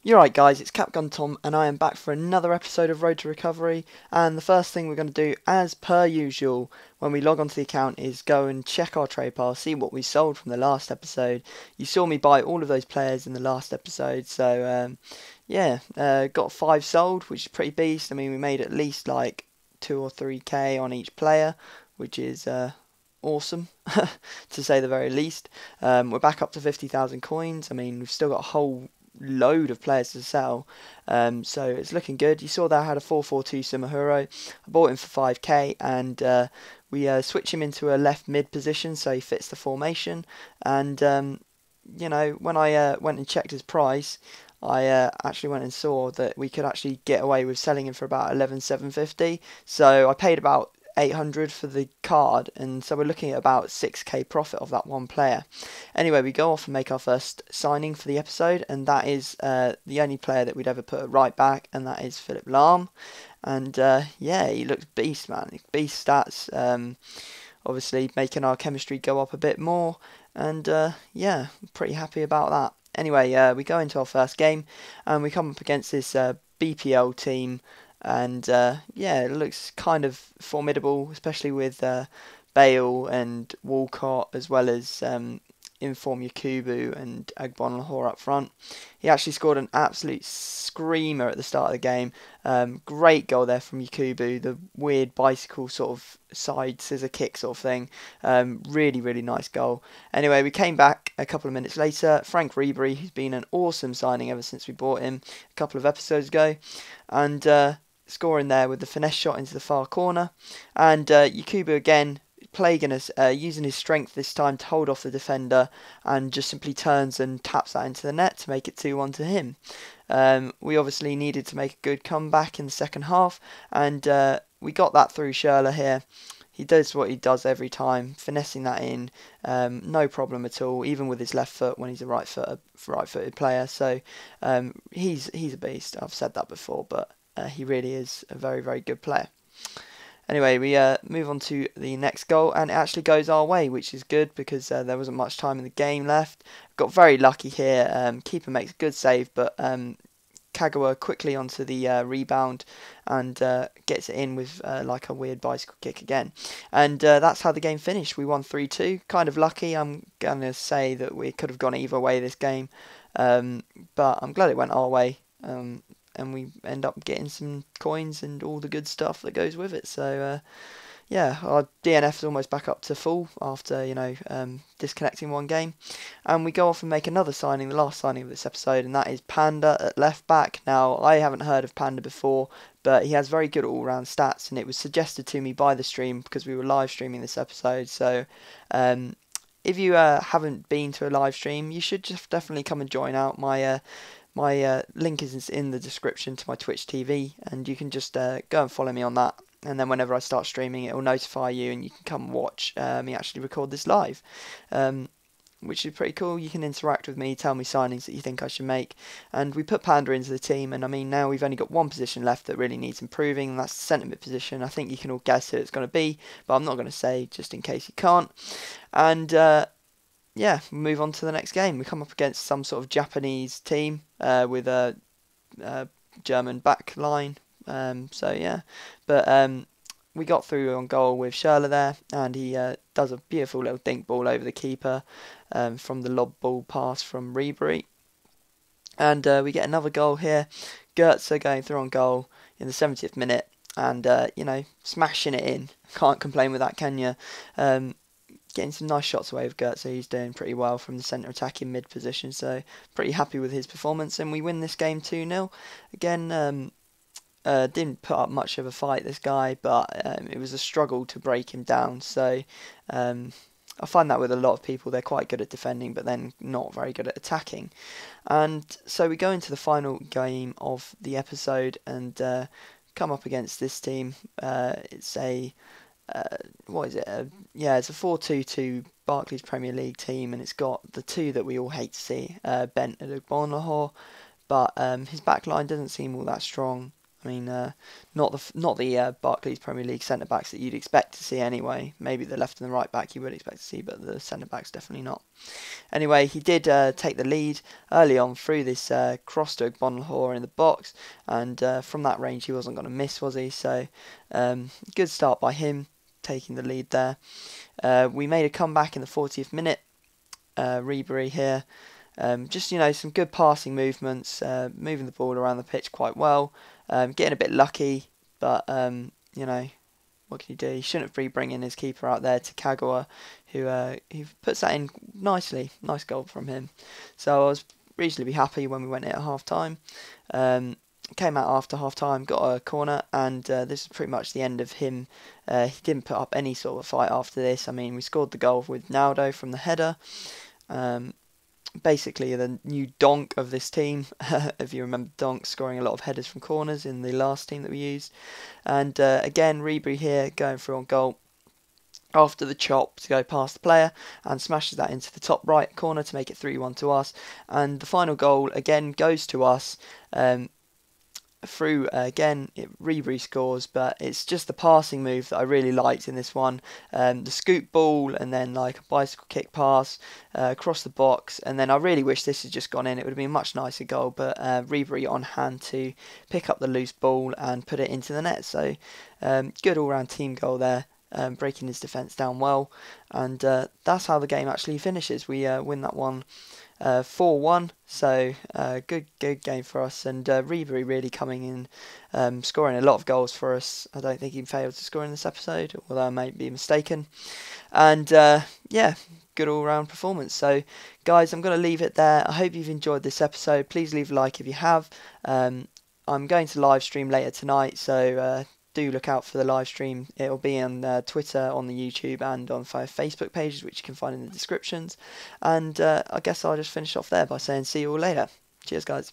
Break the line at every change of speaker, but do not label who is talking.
You're right, guys, it's Capgun Tom, and I am back for another episode of Road to Recovery. And the first thing we're going to do, as per usual, when we log onto the account, is go and check our trade pile, see what we sold from the last episode. You saw me buy all of those players in the last episode, so got 5 sold, which is pretty beast. I mean, we made at least like 2 or 3k on each player, which is awesome, to say the very least. We're back up to 50,000 coins. I mean, we've still got a whole load of players to sell, so it's looking good. You saw that I had a 442 Sumahuro. I bought him for 5k, and we switch him into a left mid position so he fits the formation. And when I went and checked his price, I actually went and saw that we could actually get away with selling him for about 11,750. So I paid about 800 for the card, and so we're looking at about 6k profit of that one player. Anyway, we go off and make our first signing for the episode, and that is the only player that we'd ever put at right back, and that is Philip Lahm. And he looks beast, man. Beast stats. Obviously making our chemistry go up a bit more, and pretty happy about that. Anyway, we go into our first game, and we come up against this BPL team, and it looks kind of formidable, especially with Bale and Walcott, as well as Inform Yakubu and Agbon Lahore up front. He actually scored an absolute screamer at the start of the game. Great goal there from Yakubu, the weird bicycle sort of side scissor kick sort of thing. Really, really nice goal. Anyway, we came back a couple of minutes later. Frank Ribery, who's been an awesome signing ever since we bought him a couple of episodes ago, and scoring there with the finesse shot into the far corner. And Yakubu again, plaguing us, using his strength this time to hold off the defender, and just simply turns and taps that into the net to make it 2-1 to him. We obviously needed to make a good comeback in the second half, and we got that through Schürrle here. He does what he does every time, finessing that in, no problem at all, even with his left foot when he's a right-footed player. So he's a beast. I've said that before, but he really is a very, very good player. Anyway, we move on to the next goal, and it actually goes our way, which is good because there wasn't much time in the game left. Got very lucky here. Keeper makes a good save, but Kagawa quickly onto the rebound and gets it in with like a weird bicycle kick again. And that's how the game finished. We won 3-2. Kind of lucky. I'm going to say that we could have gone either way this game, but I'm glad it went our way. And we end up getting some coins and all the good stuff that goes with it. So our DNF is almost back up to full after disconnecting one game, and we go off and make another signing, the last signing of this episode, and that is Panda at left back. Now, I haven't heard of Panda before, but he has very good all-round stats, and it was suggested to me by the stream because we were live streaming this episode. So if you haven't been to a live stream, you should just definitely come and join out. My link is in the description to my Twitch TV, and you can just go and follow me on that. And then whenever I start streaming, it will notify you, and you can come watch me actually record this live, which is pretty cool. You can interact with me, tell me signings that you think I should make. And we put Panda into the team, and I mean, now we've only got one position left that really needs improving, and that's the centre mid position. I think you can all guess who it's going to be, but I'm not going to say just in case you can't. And move on to the next game. We come up against some sort of Japanese team with a German back line. We got through on goal with Schürrle there, and he does a beautiful little dink ball over the keeper from the lob ball pass from Ribery. And we get another goal here. Goetze going through on goal in the 70th minute, and smashing it in. Can't complain with that, can you? Getting some nice shots away with Gert, so he's doing pretty well from the centre attacking mid position, so pretty happy with his performance, and we win this game 2-0. Again, didn't put up much of a fight, this guy, but it was a struggle to break him down, so I find that with a lot of people. They're quite good at defending, but then not very good at attacking. And so we go into the final game of the episode, and come up against this team. It's a it's a 4-2-2 Barclays Premier League team, and it's got the two that we all hate to see, Bent and Agbonlahor, but his back line doesn't seem all that strong. I mean, not the Barclays Premier League centre backs that you'd expect to see anyway. Maybe the left and the right back you would expect to see, but the centre backs definitely not. Anyway, he did take the lead early on through this cross to Bonalhor in the box, and from that range he wasn't going to miss, was he? So good start by him, taking the lead there. We made a comeback in the 40th minute. Ribery here. Just, some good passing movements, moving the ball around the pitch quite well, getting a bit lucky, but, what can you do? He shouldn't be bringing his keeper out there to Kagawa, who puts that in nicely. Nice goal from him. So I was reasonably happy when we went in at half-time. Came out after half-time, got a corner, and this is pretty much the end of him. He didn't put up any sort of fight after this. I mean, we scored the goal with Naldo from the header. Basically the new donk of this team. If you remember, Donk scoring a lot of headers from corners in the last team that we used. And again, Ribery here going through on goal after the chop to go past the player and smashes that into the top right corner to make it 3-1 to us. And the final goal again goes to us. Through again, Ribery scores, but it's just the passing move that I really liked in this one. The scoop ball and then like a bicycle kick pass across the box, and then I really wish this had just gone in. It would have been a much nicer goal, but Ribery on hand to pick up the loose ball and put it into the net. So good all-round team goal there. Breaking his defence down well, and that's how the game actually finishes. We win that one 4-1, so good game for us, and Ribery really coming in, scoring a lot of goals for us. I don't think he failed to score in this episode, although I may be mistaken, and yeah, good all-round performance. So guys, I'm going to leave it there. I hope you've enjoyed this episode. Please leave a like if you have. I'm going to live stream later tonight, so do look out for the live stream. It'll be on Twitter, on the YouTube, and on 5 Facebook pages, which you can find in the descriptions. And I guess I'll just finish off there by saying see you all later. Cheers, guys.